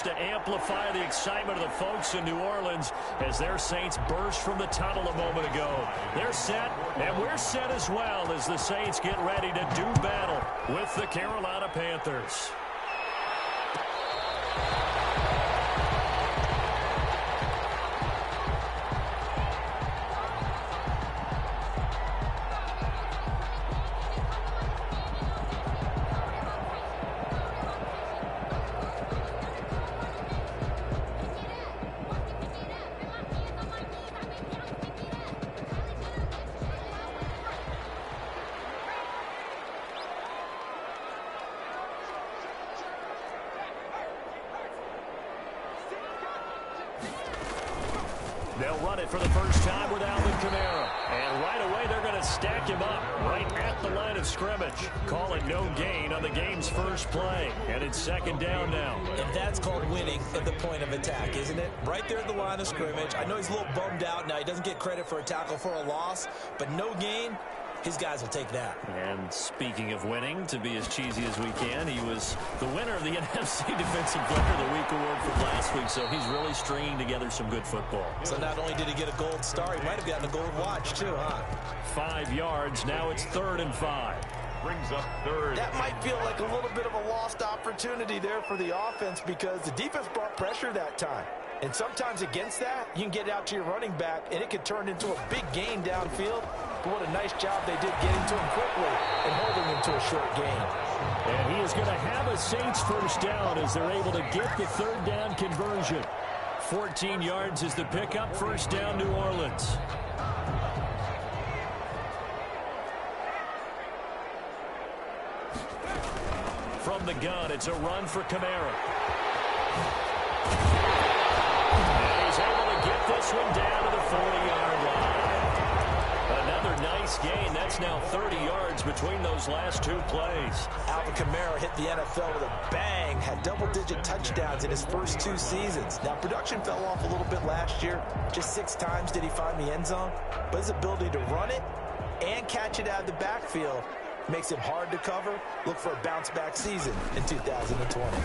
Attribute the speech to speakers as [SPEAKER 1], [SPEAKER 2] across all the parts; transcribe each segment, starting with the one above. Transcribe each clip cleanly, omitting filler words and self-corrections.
[SPEAKER 1] to amplify the excitement of the folks in New Orleans as their Saints burst from the tunnel a moment ago. They're set, and we're set as well as the Saints get ready to do battle with the Carolina Panthers. They'll run it for the first time with Alvin Kamara. And right away, they're going to stack him up right at the line of scrimmage. Call it no gain on the game's first play. And it's second down now.
[SPEAKER 2] And that's called winning at the point of attack, isn't it? Right there at the line of scrimmage. I know he's a little bummed out now. He doesn't get credit for a tackle for a loss. But no gain, his guys will take that.
[SPEAKER 1] And speaking of winning, to be as cheesy as we can, he was the winner of the NFC Defensive Player of the Week award from last week, so he's really stringing together some good football.
[SPEAKER 2] So not only did he get a gold star, he might have gotten a gold watch too, huh?
[SPEAKER 1] 5 yards. Now it's 3rd and 5.
[SPEAKER 3] Brings up 3rd.
[SPEAKER 2] That might feel like a little bit of a lost opportunity there for the offense because the defense brought pressure that time. And sometimes against that, you can get out to your running back, and it could turn into a big gain downfield. But what a nice job they did getting to him quickly and holding him to a short gain.
[SPEAKER 1] And he is going to have a Saints first down as they're able to get the 3rd down conversion. 14 yards is the pickup. First down, New Orleans. From the gun, it's a run for Kamara. And he's able to get this one down to the 40-yard line. Another nice gain. That's now 30 yards between those last 2 plays.
[SPEAKER 2] Alvin Kamara hit the NFL with a bang, had double-digit touchdowns in his first 2 seasons. Now, production fell off a little bit last year. Just 6 times did he find the end zone. But his ability to run it and catch it out of the backfield makes him hard to cover. Look for a bounce-back season in 2020.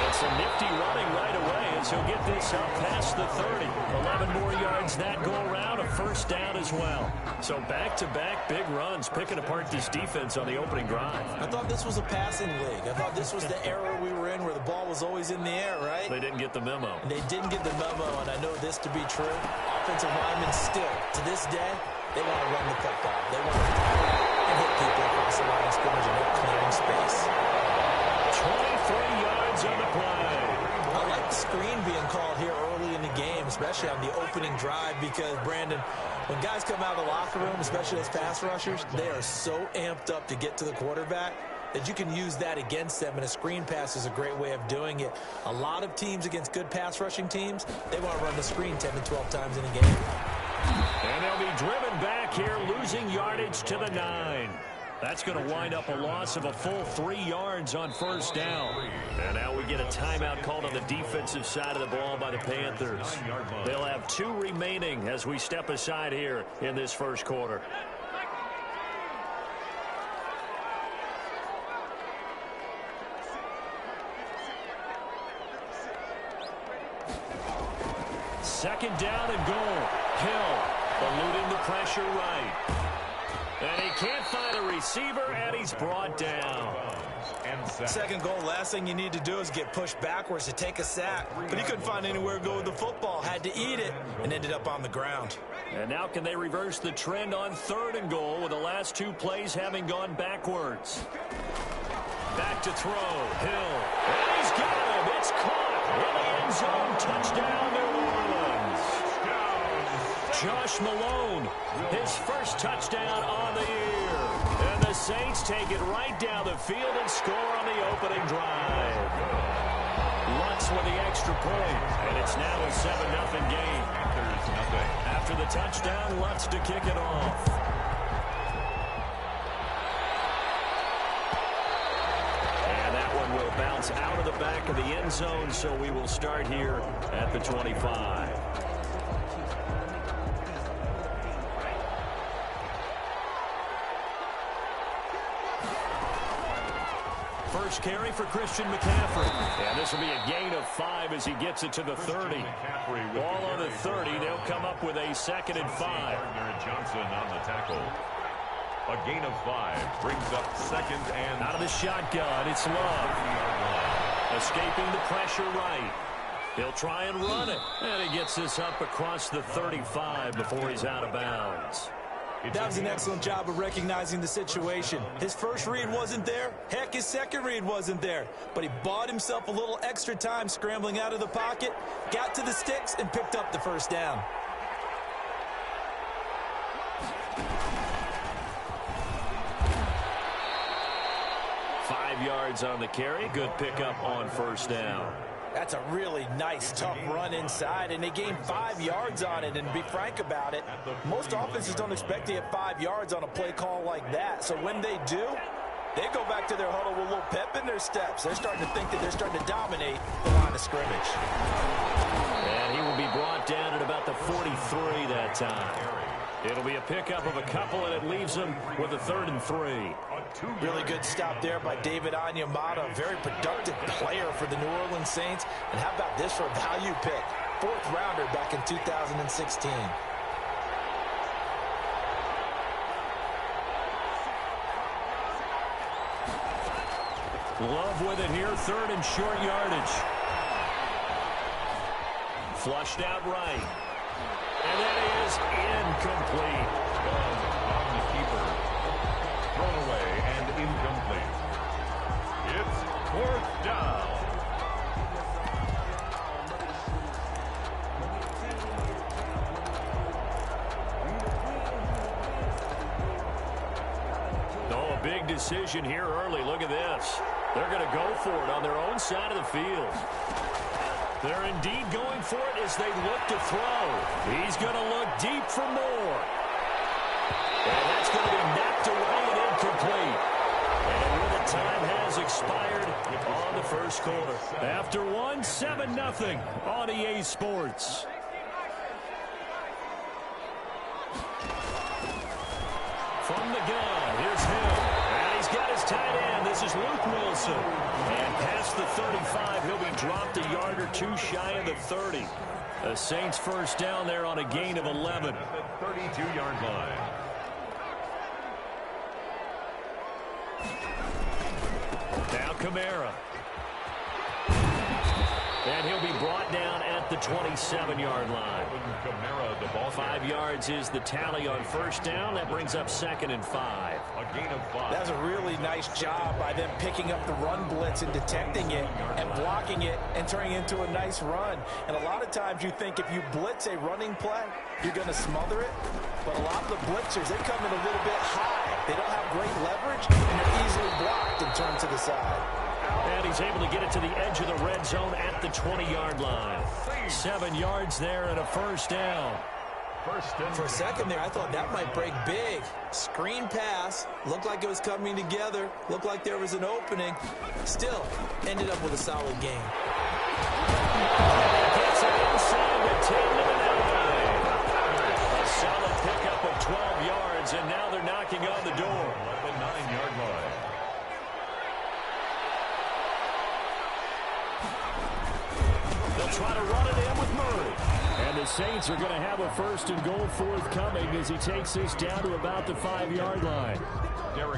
[SPEAKER 1] It's a nifty running right away as he'll get this up past the 30. 11 more yards that go around, a first down as well. So back-to-back big runs, picking apart this defense on the opening drive.
[SPEAKER 2] I thought this was a passing league. I thought this was the era we were in where the ball was always in the air, right?
[SPEAKER 1] They didn't get the memo.
[SPEAKER 2] And they didn't get the memo, and I know this to be true. Offensive linemen still, to this day, they want to run the football. They want to and hit people across the line of scrimmage and hit clearing space.
[SPEAKER 1] 23 yards on the play.
[SPEAKER 2] I like the screen being called here early in the game, especially on the opening drive, because, Brandon, when guys come out of the locker room, especially as pass rushers, they are so amped up to get to the quarterback that you can use that against them, and a screen pass is a great way of doing it. A lot of teams against good pass rushing teams, they want to run the screen 10 to 12 times in a game.
[SPEAKER 1] And they'll be driven back here, losing yardage to the 9. That's going to wind up a loss of a full 3 yards on first down. And now we get a timeout called on the defensive side of the ball by the Panthers. They'll have 2 remaining as we step aside here in this first quarter. Second down and goal. Hill eluding the pressure right. And he can't find a receiver, and he's brought down.
[SPEAKER 2] Second goal, last thing you need to do is get pushed backwards to take a sack. But he couldn't find anywhere to go with the football. Had to eat it and ended up on the ground.
[SPEAKER 1] And now can they reverse the trend on 3rd and goal with the last 2 plays having gone backwards? Back to throw. Hill. And he's got him. It's caught in the end zone. Touchdown, New Orleans. Josh Malone, his first touchdown on the year. And the Saints take it right down the field and score on the opening drive. Lutz with the extra point, and it's now a 7-0 game. After the touchdown, Lutz to kick it off. And that one will bounce out of the back of the end zone, so we will start here at the 25. First carry for Christian McCaffrey. And this will be a gain of 5 as he gets it to the 30. Ball on the 30. They'll come up with a 2nd and 5.
[SPEAKER 3] Johnson on the tackle. A gain of 5 brings up 2nd and...
[SPEAKER 1] Out of the shotgun, it's Love. Escaping the pressure right. He'll try and run it. And he gets this up across the 35 before he's out of bounds.
[SPEAKER 2] That was an excellent job of recognizing the situation. His first read wasn't there. Heck, his second read wasn't there. But he bought himself a little extra time scrambling out of the pocket, got to the sticks, and picked up the first down.
[SPEAKER 1] Yards on the carry. Good pickup on first down.
[SPEAKER 2] That's a really nice, tough run inside, and they gained 5 yards on it. And to be frank about it, most offenses don't expect to get 5 yards on a play call like that. So when they do, they go back to their huddle with a little pep in their steps. They're starting to think that they're starting to dominate the line of scrimmage.
[SPEAKER 1] And he will be brought down at about the 43 that time. It'll be a pickup of a couple, and it leaves him with a 3rd and 3.
[SPEAKER 2] Really good stop there by David Onyemata, a very productive player for the New Orleans Saints. And how about this for a value pick? 4th rounder back in 2016.
[SPEAKER 1] Love with it here, 3rd and short yardage. Flushed out right. And that is incomplete.
[SPEAKER 3] On the keeper. Thrown away and incomplete. It's 4th down.
[SPEAKER 1] Oh, a big decision here early. Look at this. They're going to go for it on their own side of the field. They're indeed going for it as they look to throw. He's going to look deep for more. And that's going to be knocked away and incomplete. And when the time has expired on the first quarter. After one, 7-0 on EA Sports. From the gun, here's Hill. And he's got his tight end. This is Luke Wilson. And past the 35, he'll be dropped a yard or 2 shy of the 30. The Saints first down there on a gain of 11.
[SPEAKER 3] At the 32-yard line.
[SPEAKER 1] Now Kamara. And he'll be brought down at the 27-yard line.
[SPEAKER 3] Kamara, the ball
[SPEAKER 1] 5 yards is the tally on first down. That brings up 2nd and 5.
[SPEAKER 3] A gain of 5.
[SPEAKER 2] That was a really nice job by them picking up the run blitz and detecting it and blocking it and turning it into a nice run. And a lot of times you think if you blitz a running play, you're going to smother it. But a lot of the blitzers, they come in a little bit high. They don't have great leverage, and they're easily blocked and turned to the side.
[SPEAKER 1] And he's able to get it to the edge of the red zone at the 20-yard line. 7 yards there and a first down.
[SPEAKER 2] For a second there, I thought that might break big. Screen pass. Looked like it was coming together. Looked like there was an opening. Still, ended up with a solid game.
[SPEAKER 1] Gets it inside the 10 to the 9. A solid pickup of 12 yards, and now they're knocking on the door.
[SPEAKER 3] At the 9-yard line.
[SPEAKER 1] They'll try to run it in with Murray. And the Saints are going to have a 1st and goal forthcoming as he takes this down to about the 5-yard line.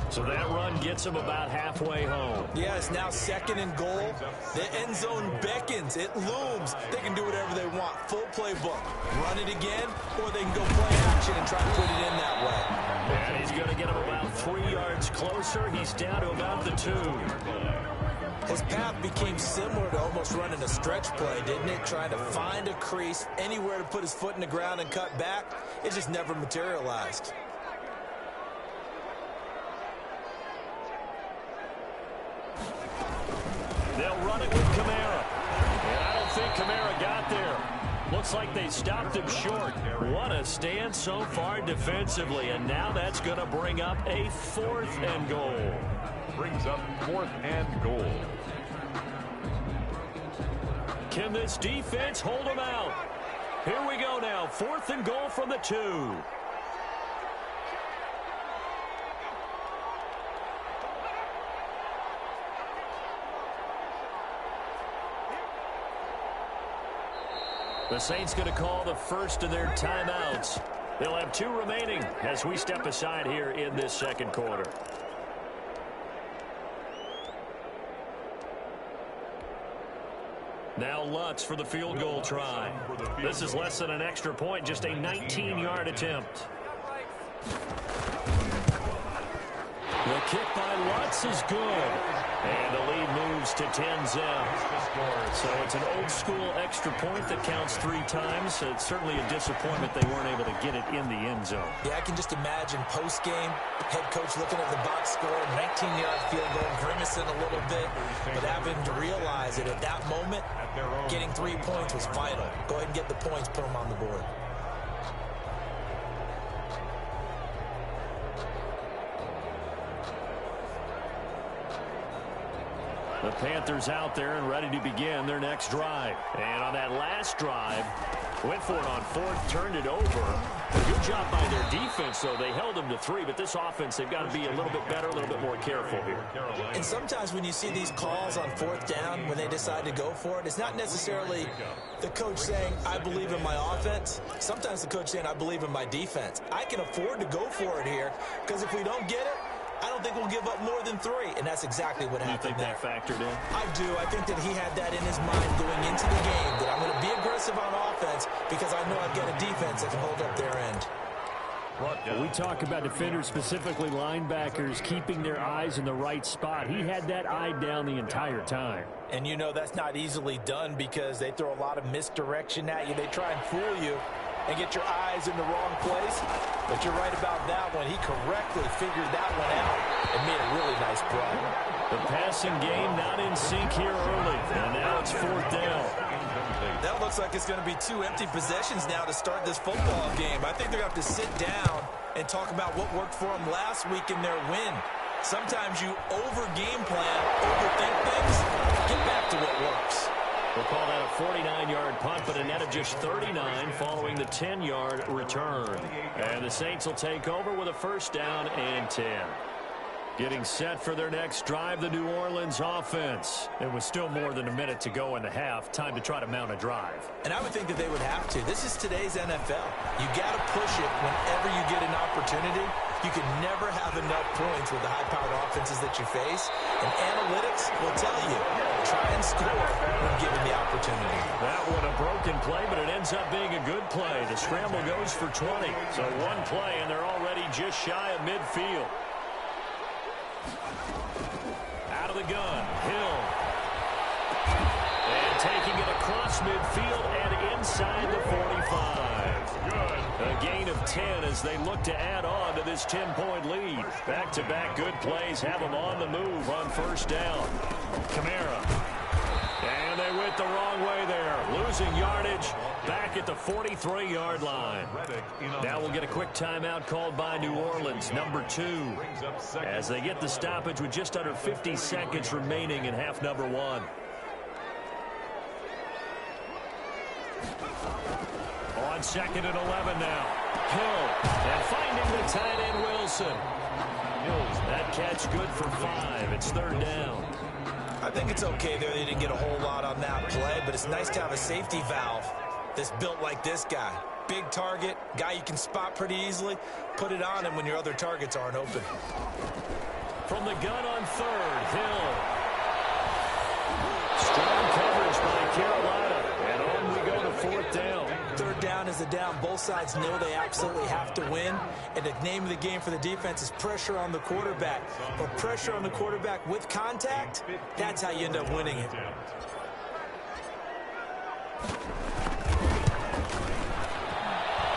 [SPEAKER 1] So that run gets him about halfway home.
[SPEAKER 2] Yeah, it's now 2nd and goal. The end zone beckons. It looms. They can do whatever they want. Full playbook. Run it again, or they can go play action and try to put it in that way.
[SPEAKER 1] And he's going to get him about 3 yards closer. He's down to about the 2.
[SPEAKER 2] His path became similar to almost running a stretch play, didn't it? Trying to find a crease, anywhere to put his foot in the ground and cut back. It just never materialized.
[SPEAKER 1] They'll run it with Kamara. And I don't think Kamara got there. Looks like they stopped him short. What a stand so far defensively. And now that's going to bring up a 4th and goal.
[SPEAKER 3] Brings up 4th and goal.
[SPEAKER 1] Can this defense hold them out? Here we go now. 4th and goal from the 2. The Saints going to call the first of their timeouts. They'll have 2 remaining as we step aside here in this second quarter. Now Lutz for the field goal try. This is less than an extra point, just a 19-yard attempt. The kick by Lutz is good. And the lead moves to 10-zip. So it's an old-school extra point that counts 3 times. It's certainly a disappointment they weren't able to get it in the end zone.
[SPEAKER 2] Yeah, I can just imagine post-game, head coach looking at the box score, 19-yard field goal, grimacing a little bit, but having to realize that at that moment, getting 3 points was vital. Go ahead and get the points, put them on the board.
[SPEAKER 1] The Panthers out there and ready to begin their next drive. And on that last drive, went for it on 4th, turned it over. A good job by their defense, though. They held them to 3, but this offense, they've got to be a little bit better, a little bit more careful here.
[SPEAKER 2] And sometimes when you see these calls on 4th down, when they decide to go for it, it's not necessarily the coach saying, I believe in my offense. Sometimes the coach saying, I believe in my defense. I can afford to go for it here, because if we don't get it, I don't think we'll give up more than 3, and that's exactly what happened there.
[SPEAKER 1] You think that factored in?
[SPEAKER 2] I do. I think that he had that in his mind going into the game, that I'm going to be aggressive on offense because I know I've got a defense that can hold up their end.
[SPEAKER 1] We talk about defenders, specifically linebackers, keeping their eyes in the right spot. He had that eye down the entire time.
[SPEAKER 2] And you know that's not easily done because they throw a lot of misdirection at you. They try and fool you and get your eyes in the wrong place. But you're right about that one. He correctly figured that one out and made a really nice play.
[SPEAKER 1] The passing game not in sync here early. And now it's 4th down.
[SPEAKER 2] That looks like it's going to be 2 empty possessions now to start this football game. I think they're going to have to sit down and talk about what worked for them last week in their win. Sometimes you over-game plan, overthink things, get back to what works.
[SPEAKER 1] We'll call that a 49-yard punt, but a net of just 39 following the 10-yard return. And the Saints will take over with a 1st down and 10. Getting set for their next drive, the New Orleans offense. It was still more than a minute to go in the half. Time to try to mount a drive.
[SPEAKER 2] And I would think that they would have to. This is today's NFL. You got to push it whenever you get an opportunity. You can never have enough points with the high-powered offenses that you face. And analytics will tell you, try and score when given the opportunity.
[SPEAKER 1] That one a broken play, but it ends up being a good play. The scramble goes for 20. So 1 play, and they're already just shy of midfield. Out of the gun, Hill. And taking it across midfield and inside the 45. Good. A gain of 10 as they look to add on to this 10-point lead. Back-to-back good plays have them on the move on 1st down. Kamara. And they went the wrong way there. Losing yardage back at the 43-yard line. Now we'll get a quick timeout called by New Orleans, number 2, as they get the stoppage with just under 50 seconds remaining in half number 1. On 2nd and 11 now. Hill, and finding the tight end Wilson. That catch good for 5. It's 3rd down.
[SPEAKER 2] I think it's okay there. They didn't get a whole lot on that play, but it's nice to have a safety valve that's built like this guy. Big target, guy you can spot pretty easily. Put it on him when your other targets aren't open.
[SPEAKER 1] From the gun on 3rd, Hill. Strong coverage by Carolina, and on we go to 4th down.
[SPEAKER 2] 3rd down is a down. Both sides know they absolutely have to win, and the name of the game for the defense is pressure on the quarterback. But pressure on the quarterback with contact, that's how you end up winning it.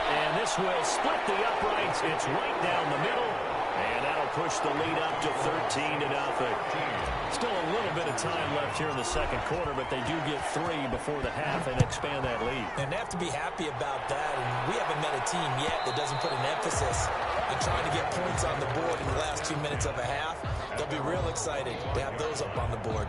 [SPEAKER 1] And this will split the uprights. It's right down the middle, and that'll push the lead up to 13-0. Still a little bit of time left here in the second quarter, but they do get 3 before the half and expand that lead.
[SPEAKER 2] And they have to be happy about that. And we haven't met a team yet that doesn't put an emphasis on trying to get points on the board in the last 2 minutes of a half. They'll be real excited to have those up on the board.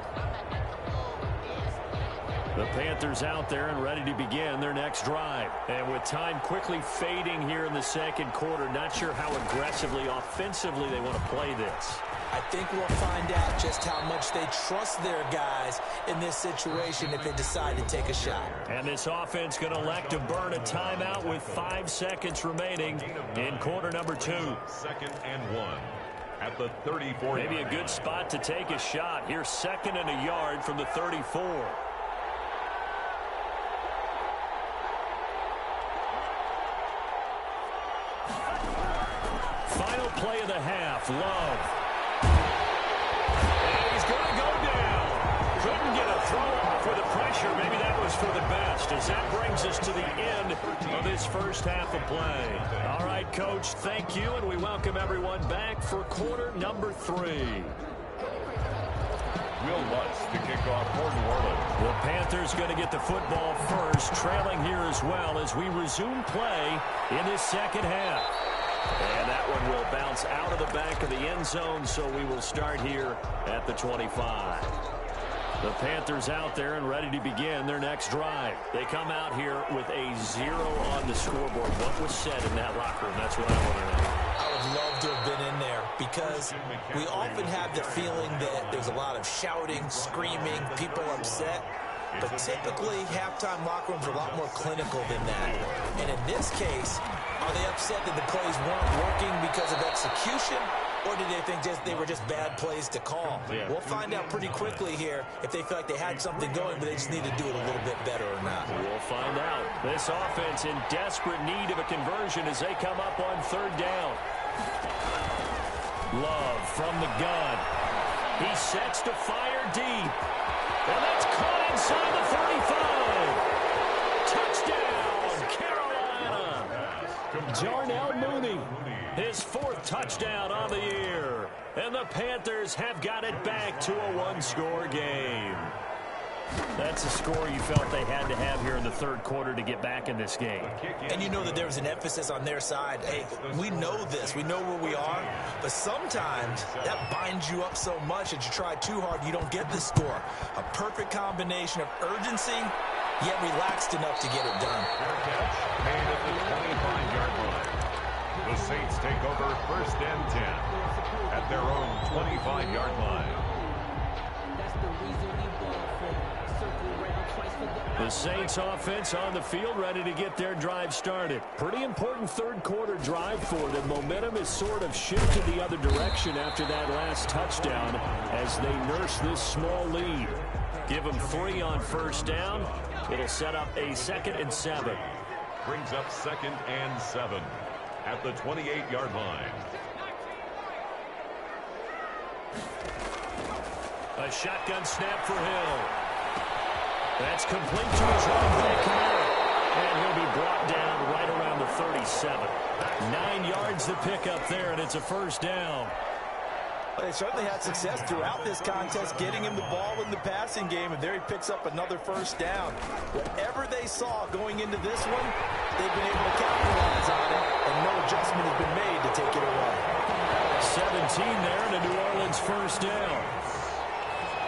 [SPEAKER 1] The Panthers out there and ready to begin their next drive. And with time quickly fading here in the second quarter, not sure how aggressively, offensively they want to play this.
[SPEAKER 2] I think we'll find out just how much they trust their guys in this situation if they decide to take a shot.
[SPEAKER 1] And this offense going to elect to burn a timeout with 5 seconds remaining in quarter number 2.
[SPEAKER 3] 2nd and 1 at the 34.
[SPEAKER 1] Maybe a good spot to take a shot. Here's 2nd and a yard from the 34. Final play of the half. Love. And he's going to go down. Couldn't get a throw off with the pressure. Maybe that was for the best, as that brings us to the end of this first half of play. All right, Coach, thank you, and we welcome everyone back for quarter number 3.
[SPEAKER 3] Will Lutz to kick off for New Orleans.
[SPEAKER 1] The Panthers going to get the football first, trailing here as well as we resume play in this second half. And that one will bounce out of the back of the end zone, so we will start here at the 25. The Panthers out there and ready to begin their next drive. They come out here with a 0 on the scoreboard. What was said in that locker room? That's what I want to know.
[SPEAKER 2] I would love to have been in there because we often have the feeling that there's a lot of shouting, screaming, people upset. But typically, halftime locker rooms are a lot more clinical than that. And in this case, are they upset that the plays weren't working because of execution? Or did they think they were just bad plays to call?
[SPEAKER 1] Yeah.
[SPEAKER 2] We'll find out pretty quickly here if they feel like they had something going, but they just need to do it a little bit better or not.
[SPEAKER 1] We'll find out. This offense in desperate need of a conversion as they come up on 3rd down. Love from the gun. He sets to fire deep. And that's caught inside the 35. Touchdown, Carolina. Jarnell Mooney, his 4th touchdown on the year. And the Panthers have got it back to a 1-score game. That's a score you felt they had to have here in the 3rd quarter to get back in this game.
[SPEAKER 2] And you know that there was an emphasis on their side. Hey, we know this. We know where we are. But sometimes that binds you up so much that you try too hard, you don't get the score. A perfect combination of urgency, yet relaxed enough to get it done.
[SPEAKER 3] Made at the 25-yard line. The Saints take over 1st and 10 at their own 25-yard line.
[SPEAKER 1] The Saints offense on the field ready to get their drive started. Pretty important 3rd quarter drive for them. Momentum is sort of shifted the other direction after that last touchdown as they nurse this small lead. Give them 3 on 1st down. It'll set up a 2nd and 7.
[SPEAKER 3] Brings up 2nd and 7 at the 28-yard line.
[SPEAKER 1] A shotgun snap for Hill. That's complete to his running back, Kamara. And he'll be brought down right around the 37. 9 yards to pick up there, and it's a 1st down.
[SPEAKER 4] They certainly had success throughout this contest, getting him the ball in the passing game, and there he picks up another 1st down. Whatever they saw going into this one, they've been able to capitalize on it, and no adjustment has been made to take it away.
[SPEAKER 1] 17 there, and a New Orleans 1st down.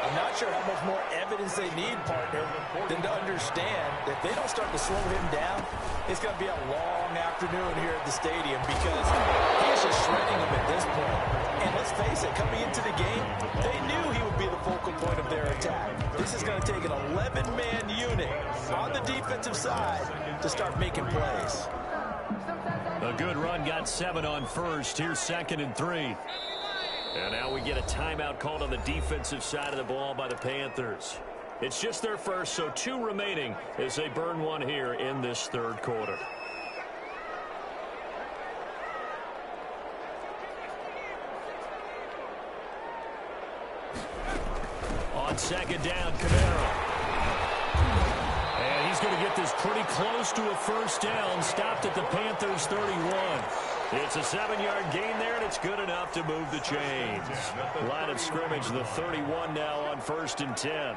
[SPEAKER 2] I'm not sure how much more evidence they need, partner, than to understand that if they don't start to slow him down, it's going to be a long afternoon here at the stadium because he's just shredding them at this point. And let's face it, coming into the game, they knew he would be the focal point of their attack. This is going to take an 11-man unit on the defensive side to start making plays.
[SPEAKER 1] A good run, got 7 on 1st. Here's 2nd and 3. And now we get a timeout called on the defensive side of the ball by the Panthers. It's just their first, so 2 remaining as they burn one here in this 3rd quarter. On 2nd down, Kamara. And he's going to get this pretty close to a 1st down, stopped at the Panthers' 31. It's a 7-yard gain there, and it's good enough to move the chains. Line of scrimmage, the 31 now on 1st and 10.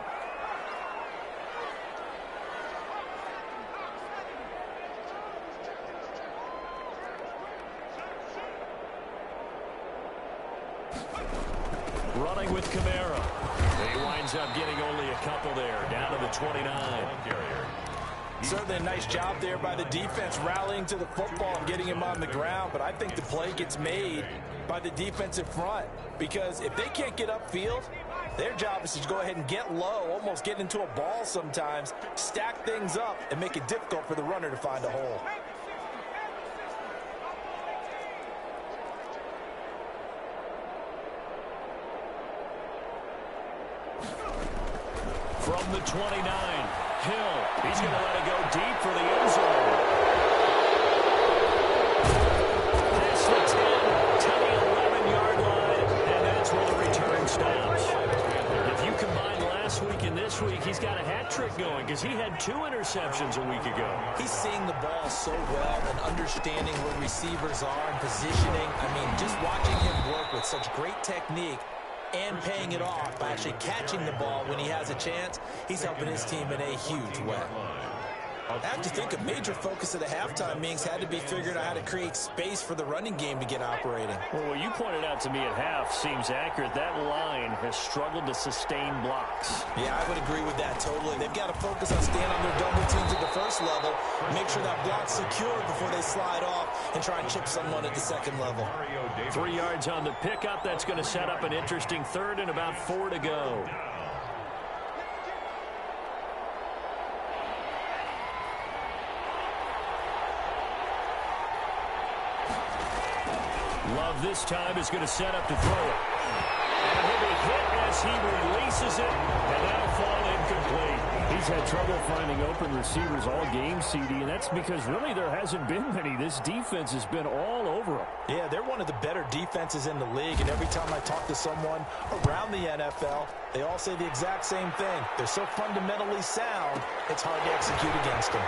[SPEAKER 1] Running with Kamara. He winds up getting only a couple there, down to the 29.
[SPEAKER 4] Certainly a nice job there by the defense, rallying to the football and getting him on the ground. But I think the play gets made by the defensive front, because if they can't get upfield, their job is to go ahead and get low, almost get into a ball sometimes, stack things up, and make it difficult for the runner to find a hole.
[SPEAKER 1] From the 29, Hill. He's going to let it go deep for the end zone. Past the 10 to the 11-yard line, and that's where the return stops. If you combine last week and this week, he's got a hat trick going because he had 2 interceptions a week ago.
[SPEAKER 2] He's seeing the ball so well and understanding where receivers are and positioning. I mean, just watching him work with such great technique and paying it off by actually catching the ball when he has a chance, he's helping his team in a huge way. I have to think a major focus of the halftime meetings had to be figuring out how to create space for the running game to get operating.
[SPEAKER 1] Well, what you pointed out to me at half seems accurate. That line has struggled to sustain blocks.
[SPEAKER 2] Yeah, I would agree with that totally. They've got to focus on staying on their double teams at the first level, make sure that block's secure before they slide off and try and chip someone at the second level.
[SPEAKER 1] 3 yards on the pickup. That's going to set up an interesting third and about 4 to go. Love this time is going to set up to throw it. And he'll be hit as he releases it, and that'll fall incomplete. He's had trouble finding open receivers all game, CD, and that's because really there hasn't been many. This defense has been all over them.
[SPEAKER 4] Yeah, they're one of the better defenses in the league, and every time I talk to someone around the NFL, they all say the exact same thing. They're so fundamentally sound, it's hard to execute against them.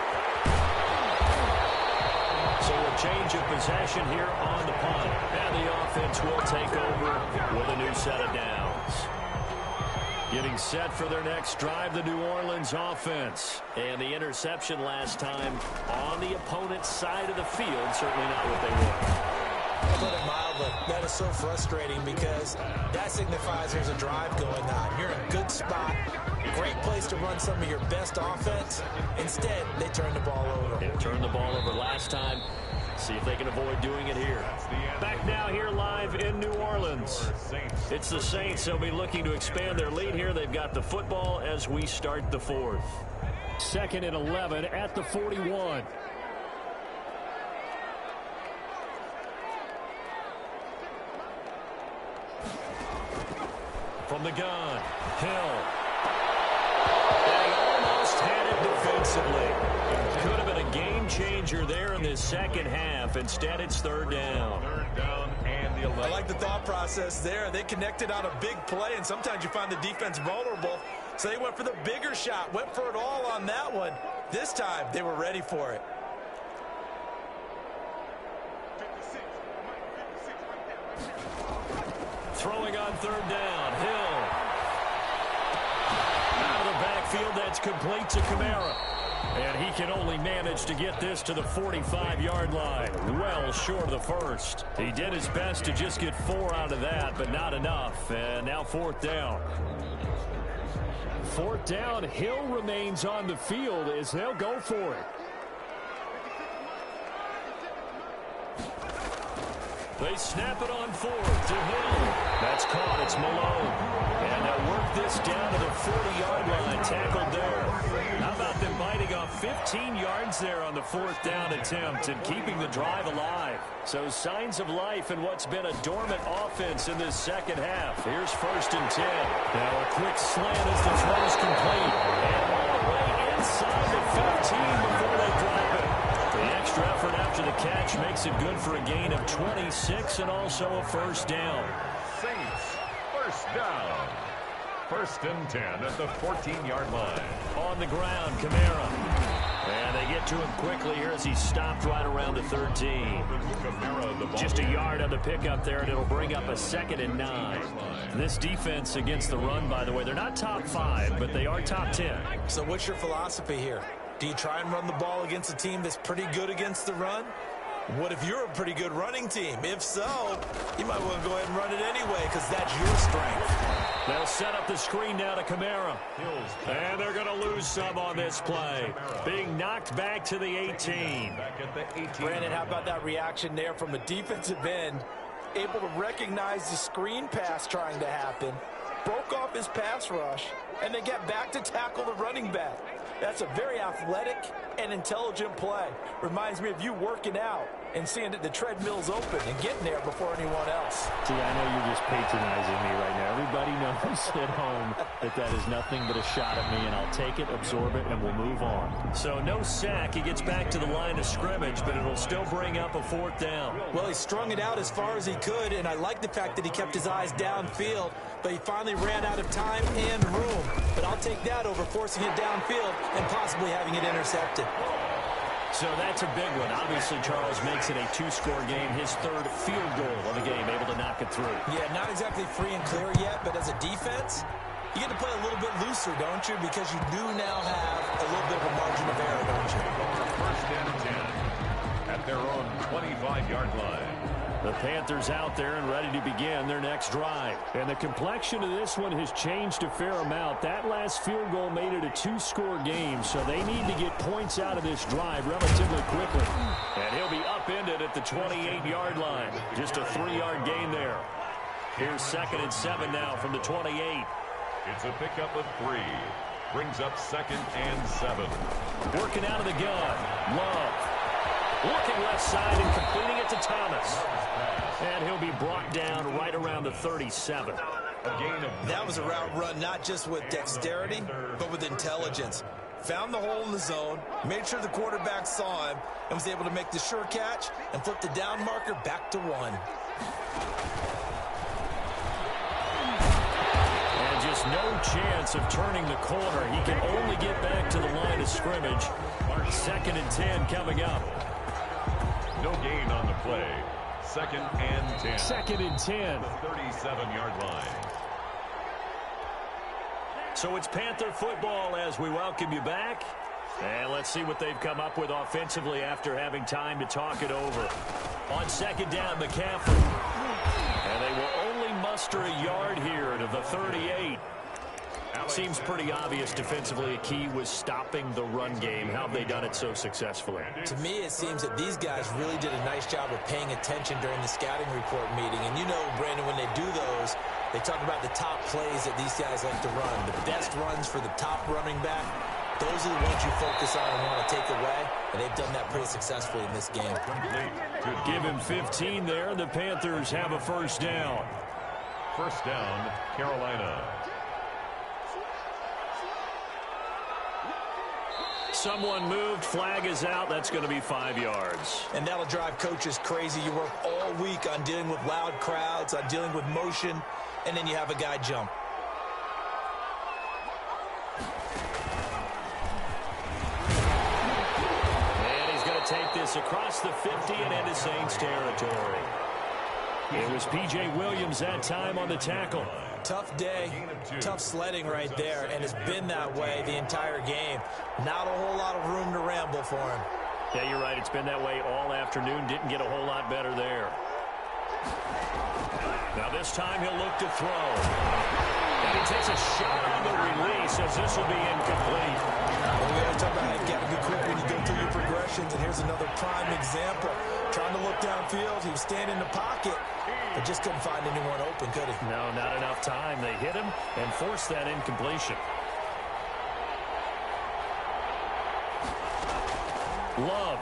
[SPEAKER 1] So a change of possession here on the punt. And the offense will take over with a new set of downs. Getting set for their next drive, the New Orleans offense. And the interception last time on the opponent's side of the field. Certainly not what they want.
[SPEAKER 2] Put it mildly, that is so frustrating because that signifies there's a drive going on. You're in a good spot, great place to run some of your best offense. Instead, they turn the ball over.
[SPEAKER 1] They turned the ball over last time. See if they can avoid doing it here. Back now here live in New Orleans. It's the Saints. They'll be looking to expand their lead here. They've got the football as we start the fourth. 2nd and 11 at the 41. From the gun, Hill. They almost had it defensively. Could have been a game changer there in this second half. Instead, it's 3rd down.
[SPEAKER 3] 3rd down and the 11.
[SPEAKER 2] I like the thought process there. They connected on a big play, and sometimes you find the defense vulnerable. So they went for the bigger shot, went for it all on that one. This time, they were ready for it.
[SPEAKER 1] Throwing on 3rd down, Hill. Out of the backfield, that's complete to Kamara. And he can only manage to get this to the 45-yard line. Well short of the first. He did his best to just get 4 out of that, but not enough. And now 4th down. 4th down, Hill remains on the field as they'll go for it. They snap it on 4th to Hill. That's caught. It's Malone. And they'll work this down to the 40-yard line. Tackled there. How about them biting off 15 yards there on the 4th down attempt and keeping the drive alive? So signs of life in what's been a dormant offense in this second half. Here's 1st and 10. Now a quick slant as the throw's complete. And all the way inside the 15 before they drop it. The extra effort after the catch makes it good for a gain of 26 and also a 1st down.
[SPEAKER 3] Saints, 1st down. 1st and 10 at the 14-yard line.
[SPEAKER 1] On the ground, Kamara. And they get to him quickly here as he stopped right around the 13. Just a yard on the pickup there, and it'll bring up a 2nd and 9. This defense against the run, by the way, they're not top 5, but they are top 10.
[SPEAKER 2] So what's your philosophy here? Do you try and run the ball against a team that's pretty good against the run? What if you're a pretty good running team? If so, you might want to go ahead and run it anyway because that's your strength.
[SPEAKER 1] They'll set up the screen now to Kamara. And they're going to lose some on this play. Being knocked back to the 18.
[SPEAKER 4] Brandon, how about that reaction there from a defensive end? Able to recognize the screen pass trying to happen. Broke off his pass rush. And then get back to tackle the running back. That's a very athletic and intelligent play. Reminds me of you working out and seeing that the treadmill's open and getting there before anyone else.
[SPEAKER 5] See, I know you're just patronizing me right now. Everybody knows at home that that is nothing but a shot at me, and I'll take it, absorb it, and we'll move on.
[SPEAKER 1] So no sack. He gets back to the line of scrimmage, but it'll still bring up a 4th down.
[SPEAKER 2] Well, he strung it out as far as he could, and I like the fact that he kept his eyes downfield, but he finally ran out of time and room. But I'll take that over forcing it downfield and possibly having it intercepted.
[SPEAKER 1] So that's a big one. Obviously, Charles makes it a 2-score game. His 3rd field goal of the game, able to knock it through.
[SPEAKER 2] Yeah, not exactly free and clear yet, but as a defense, you get to play a little bit looser, don't you? Because you do now have a little bit of a margin of error, don't you?
[SPEAKER 3] First and 10 at their own 25-yard line.
[SPEAKER 1] The Panthers out there and ready to begin their next drive. And the complexion of this one has changed a fair amount. That last field goal made it a 2-score game, so they need to get points out of this drive relatively quickly. And he'll be upended at the 28-yard line. Just a 3-yard gain there. Here's 2nd and 7 now from the 28.
[SPEAKER 3] It's a pickup of 3. Brings up 2nd and 7.
[SPEAKER 1] Working out of the gun. Love. Looking left side and completing it to Thomas. And he'll be brought down right around the 37.
[SPEAKER 2] That was a route run not just with dexterity, but with intelligence. Found the hole in the zone, made sure the quarterback saw him, and was able to make the sure catch and flip the down marker back to 1.
[SPEAKER 1] And just no chance of turning the corner. He can only get back to the line of scrimmage. 2nd and 10 coming up.
[SPEAKER 3] No gain on the play. 2nd and 10.
[SPEAKER 1] 2nd and 10.
[SPEAKER 3] The 37-yard line.
[SPEAKER 1] So it's Panther football as we welcome you back. And let's see what they've come up with offensively after having time to talk it over. On 2nd down, McCaffrey. And they will only muster a yard here to the 38. Seems pretty obvious defensively a key was stopping the run game. How have they done it so successfully?
[SPEAKER 2] To me, it seems that these guys really did a nice job of paying attention during the scouting report meeting. And you know, Brandon, when they do those, they talk about the top plays that these guys like to run. The best runs for the top running back, those are the ones you focus on and want to take away. And they've done that pretty successfully in this game.
[SPEAKER 1] Give him 15 there. The Panthers have a 1st down.
[SPEAKER 3] 1st down, Carolina.
[SPEAKER 1] Someone moved. Flag is out. That's going to be 5 yards.
[SPEAKER 2] And that'll drive coaches crazy. You work all week on dealing with loud crowds, on dealing with motion, and then you have a guy jump.
[SPEAKER 1] And he's going to take this across the 50 and into Saints territory. It was P.J. Williams that time on the tackle.
[SPEAKER 2] Tough day, tough sledding right there, and it's been that way the entire game. Not a whole lot of room to ramble for him.
[SPEAKER 1] Yeah, you're right. It's been that way all afternoon. Didn't get a whole lot better there. Now this time he'll look to throw. And he takes a shot on the release as this will be incomplete.
[SPEAKER 2] Well, we always talk about how you got to be quick when you go through your progressions, and here's another prime example. Trying to look downfield, he was standing in the pocket, but just couldn't find anyone open, could he?
[SPEAKER 1] No, not enough time. They hit him and forced that incompletion. Love.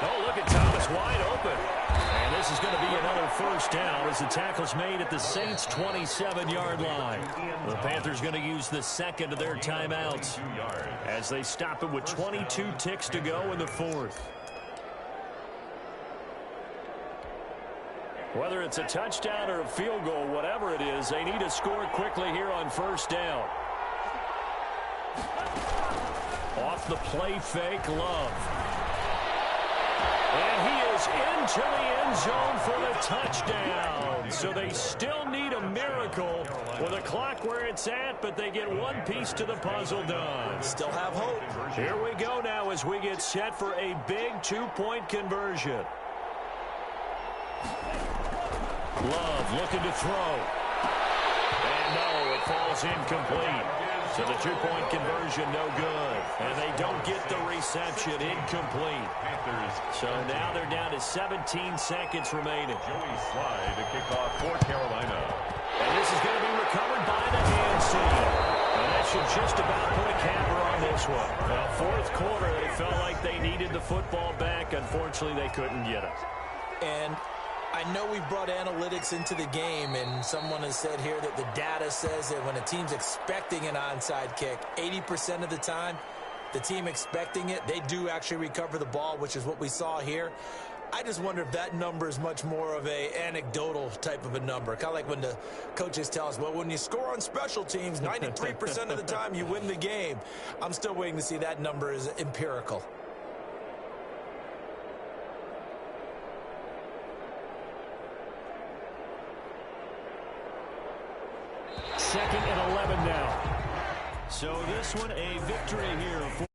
[SPEAKER 1] Oh, look at Thomas wide open. And this is going to be another 1st down as the tackle's made at the Saints' 27-yard line. The Panthers going to use the 2nd of their timeouts as they stop it with 22 ticks to go in the 4th. Whether it's a touchdown or a field goal, whatever it is, they need to score quickly here on 1st down. Off the play fake, Love. And he is into the end zone for the touchdown. So they still need a miracle with the clock where it's at, but they get one piece to the puzzle done.
[SPEAKER 2] Still have hope.
[SPEAKER 1] Here we go now as we get set for a big 2-point conversion. Love looking to throw. And no, it falls incomplete. So the two-point conversion, no good. And they don't get the reception, incomplete. So now they're down to 17 seconds remaining.
[SPEAKER 3] Joey Slye to kick off for Carolina.
[SPEAKER 1] And this is going to be recovered by the hand team. And that should just about put a capper on this one. Well, fourth quarter, they felt like they needed the football back. Unfortunately, they couldn't get it.
[SPEAKER 2] And I know we've brought analytics into the game, and someone has said here that the data says that when a team's expecting an onside kick, 80% of the time, the team expecting it, they do actually recover the ball, which is what we saw here. I just wonder if that number is much more of a anecdotal type of a number. Kind of like when the coaches tell us, well, when you score on special teams, 93% of the time you win the game. I'm still waiting to see that number is empirical.
[SPEAKER 1] Second and 11 now. So this one a victory here for